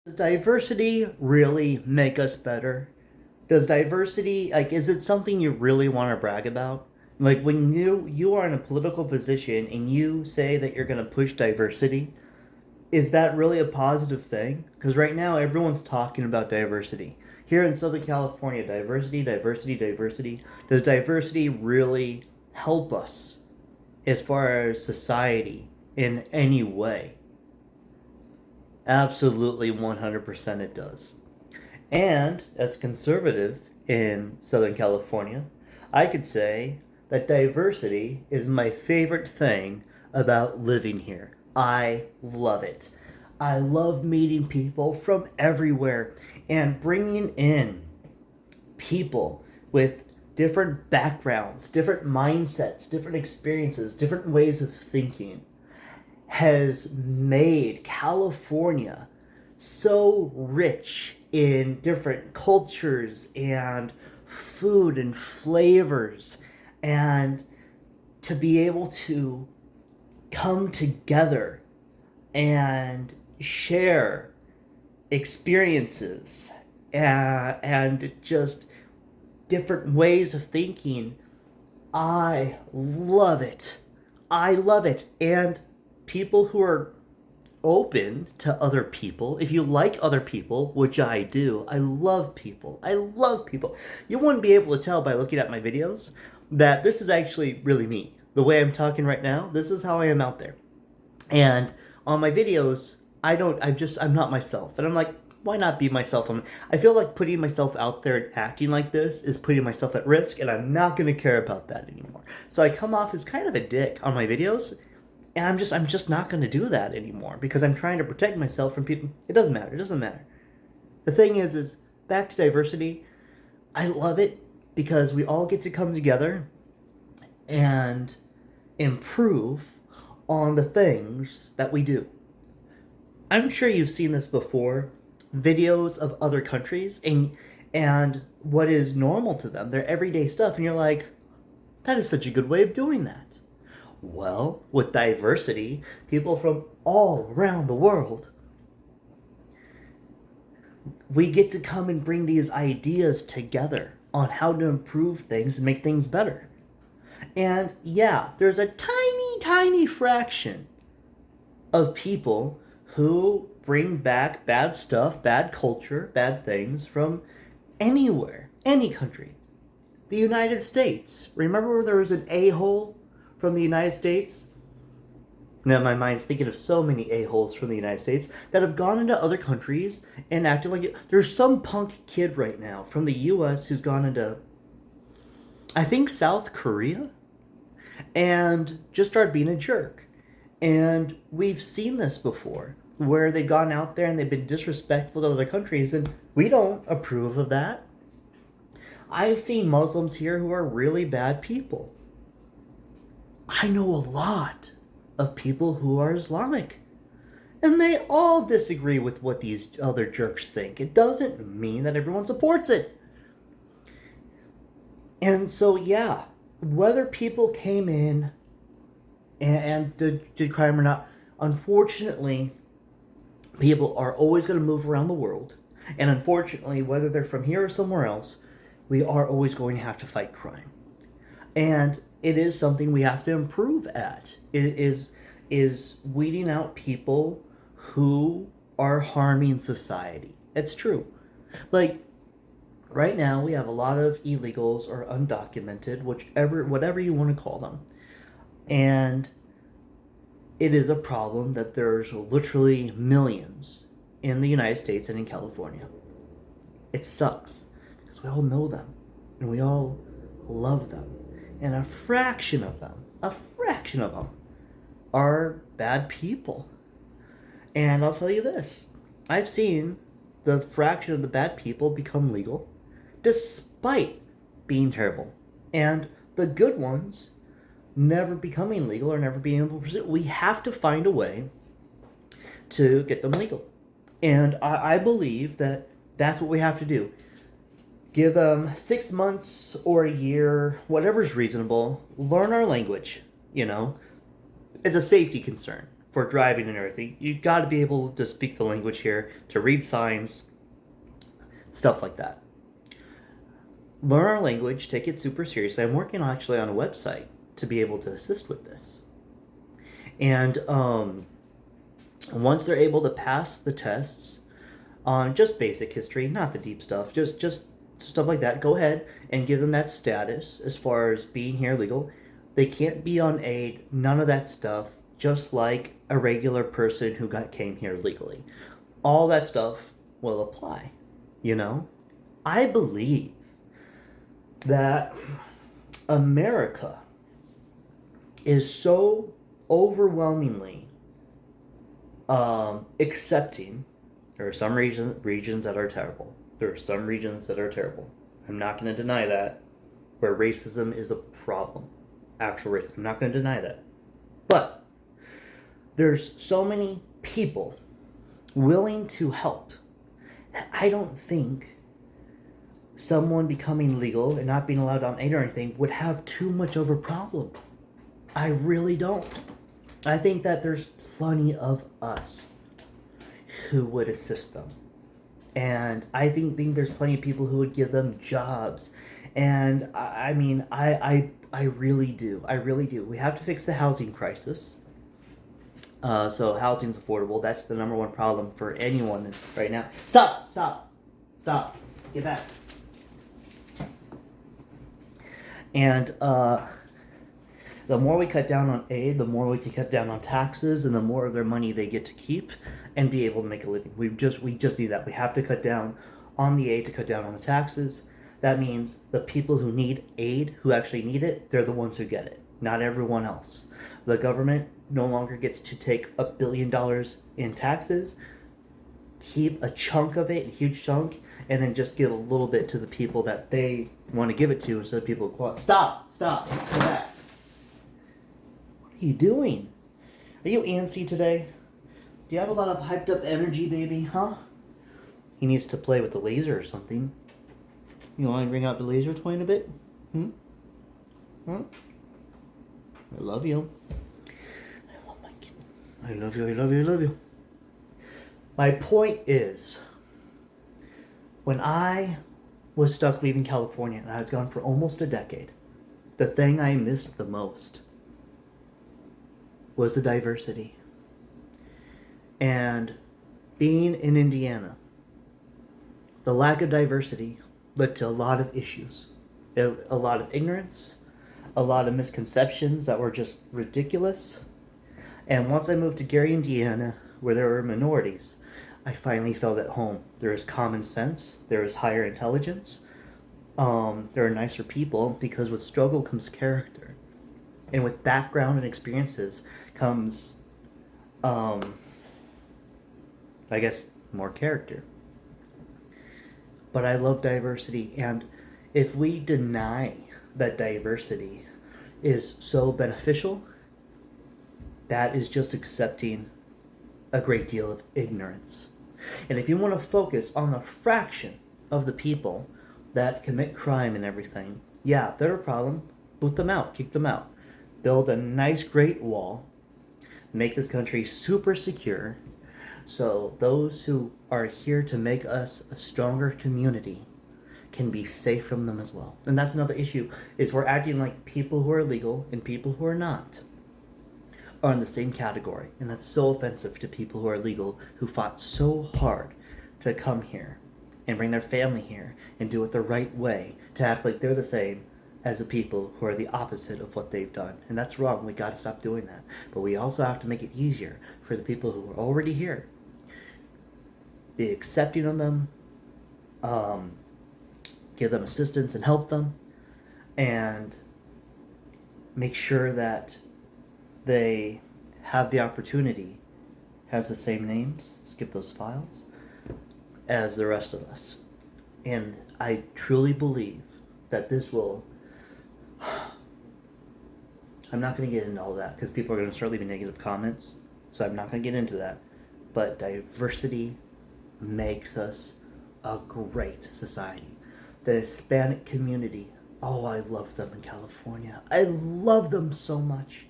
Does diversity really make us better? Does diversity, is it something you really want to brag about? Like when you are in a political position and you say that you're going to push diversity, is that really a positive thing? Because right now everyone's talking about diversity. Here in Southern California, diversity, diversity, diversity. Does diversity really help us as far as society in any way? Absolutely 100% it does. And as a conservative in Southern California, I could say that diversity is my favorite thing about living here. I love it. I love meeting people from everywhere and bringing in people with different backgrounds, different mindsets, different experiences, different ways of thinking has made California so rich in different cultures and food and flavors, and to be able to come together and share experiences and just different ways of thinking. I love it. I love it. And people who are open to other people, if you like other people, which I do, I love people. I love people. You wouldn't be able to tell by looking at my videos that this is actually really me. The way I'm talking right now, this is how I am out there. And on my videos, I'm not myself. And I'm like, why not be myself? I feel like putting myself out there and acting like this is putting myself at risk, and I'm not going to care about that anymore. So I come off as kind of a dick on my videos, and I'm just not going to do that anymore because I'm trying to protect myself from people. It doesn't matter. It doesn't matter. The thing is back to diversity. I love it because we all get to come together and improve on the things that we do. I'm sure you've seen this before, videos of other countries and what is normal to them, their everyday stuff, and you're like, that is such a good way of doing that. Well, with diversity, people from all around the world, we get to come and bring these ideas together on how to improve things and make things better. And yeah, there's a tiny, tiny fraction of people who bring back bad stuff, bad culture, bad things from anywhere, any country. The United States. Remember there was an a-hole from the United States? Now my mind's thinking of so many a-holes from the United States that have gone into other countries and acted like it. There's some punk kid right now from the US who's gone into, I think, South Korea and just started being a jerk. And we've seen this before where they've gone out there and they've been disrespectful to other countries, and we don't approve of that. I've seen Muslims here who are really bad people. I know a lot of people who are Islamic, and they all disagree with what these other jerks think. It doesn't mean that everyone supports it. And so, yeah, whether people came in and did crime or not, unfortunately, people are always going to move around the world. And unfortunately, whether they're from here or somewhere else, we are always going to have to fight crime. And it is something we have to improve at. It is weeding out people who are harming society. It's true. Like, right now we have a lot of illegals or undocumented, whatever you want to call them. And it is a problem that there's literally millions in the United States and in California. It sucks because we all know them and we all love them. And a fraction of them are bad people. And I'll tell you this, I've seen the fraction of the bad people become legal despite being terrible. And the good ones never becoming legal or never being able to pursue. We have to find a way to get them legal. And I believe that that's what we have to do. Give them 6 months or a year, whatever's reasonable. Learn our language, It's a safety concern. for driving and everything. You got to be able to speak the language here, to read signs, stuff like that. Learn our language, take it super seriously. I'm working actually on a website to be able to assist with this. And once they're able to pass the tests on just basic history, not the deep stuff, just stuff like that, go ahead and give them that status as far as being here legal. They can't be on aid, none of that stuff, just like a regular person who came here legally. All that stuff will apply, you know? I believe that America is so overwhelmingly accepting. There are some regions that are terrible. There are some regions that are terrible. I'm not going to deny that, where racism is a problem. Actual racism. I'm not going to deny that. But there's so many people willing to help that I don't think someone becoming legal and not being allowed on aid or anything would have too much of a problem. I really don't. I think that there's plenty of us who would assist them. And I think there's plenty of people who would give them jobs. And I mean, I really do. I really do. We have to fix the housing crisis. So housing's affordable. That's the number one problem for anyone right now. Stop. Get back. And the more we cut down on aid, the more we can cut down on taxes, and the more of their money they get to keep and be able to make a living. We just need that. We have to cut down on the aid to cut down on the taxes. That means the people who need aid, who actually need it, they're the ones who get it, not everyone else. The government no longer gets to take $1 billion in taxes, keep a chunk of it, a huge chunk, and then just give a little bit to the people that they want to give it to instead of people who qualify. Stop, come back. What are you doing? Are you antsy today? Do you have a lot of hyped up energy, baby, huh? He needs to play with the laser or something. You want to bring out the laser toy in a bit? I love you. I love my kid. I love you. My point is, when I was stuck leaving California, and I was gone for almost a decade, the thing I missed the most was the diversity. And being in Indiana, the lack of diversity led to a lot of issues. A lot of ignorance, a lot of misconceptions that were just ridiculous. And once I moved to Gary, Indiana, where there were minorities, I finally felt at home. There is common sense. There is higher intelligence. There are nicer people, because with struggle comes character. And with background and experiences comes, I guess, more character. But I love diversity. And if we deny that diversity is so beneficial, that is just accepting a great deal of ignorance. And if you want to focus on the fraction of the people that commit crime and everything, yeah, they're a problem. Boot them out, kick them out. Build a nice Great Wall. Make this country super secure, so those who are here to make us a stronger community can be safe from them as well. And that's another issue, is we're acting like people who are legal and people who are not are in the same category. And that's so offensive to people who are legal, who fought so hard to come here and bring their family here and do it the right way, to act like they're the same as the people who are the opposite of what they've done. And that's wrong. We got to stop doing that. But we also have to make it easier for the people who are already here. Be accepting of them, give them assistance and help them, and make sure that they have the opportunity, has the same names, skip those files, as the rest of us. And I truly believe that this will... I'm not going to get into all that, because people are going to start leaving negative comments, so I'm not going to get into that. But diversity makes us a great society. The Hispanic community, oh, I love them in California. I love them so much.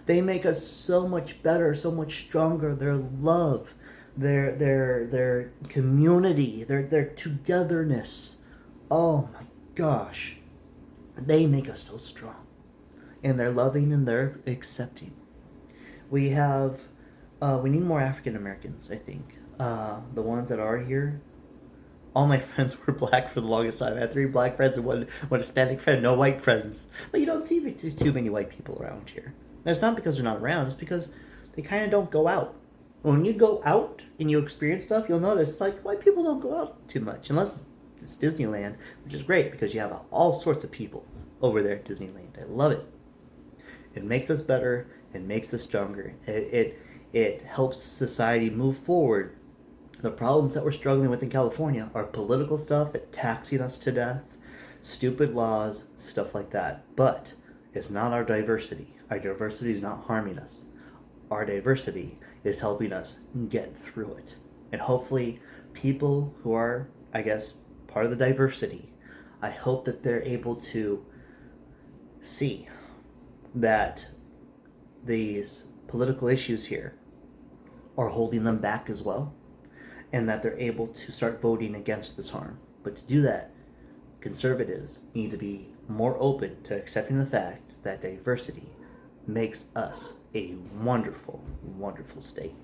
They make us so much better, so much stronger. Their love, their community, their togetherness. Oh my gosh. They make us so strong. And they're loving and they're accepting. We have we need more African Americans, I think. The ones that are here, all my friends were black for the longest time. I had 3 black friends and one Hispanic friend, no white friends. But you don't see too many white people around here. And it's not because they're not around, it's because they kind of don't go out. When you go out and you experience stuff, you'll notice like white people don't go out too much unless it's Disneyland, which is great because you have all sorts of people over there at Disneyland. I love it. It makes us better. It makes us stronger. It helps society move forward. The problems that we're struggling with in California are political stuff that taxing us to death, stupid laws, stuff like that. But it's not our diversity. Our diversity is not harming us. Our diversity is helping us get through it. And hopefully people who are, I guess, part of the diversity, I hope that they're able to see that these political issues here are holding them back as well, and that they're able to start voting against this harm. But to do that, conservatives need to be more open to accepting the fact that diversity makes us a wonderful, wonderful state.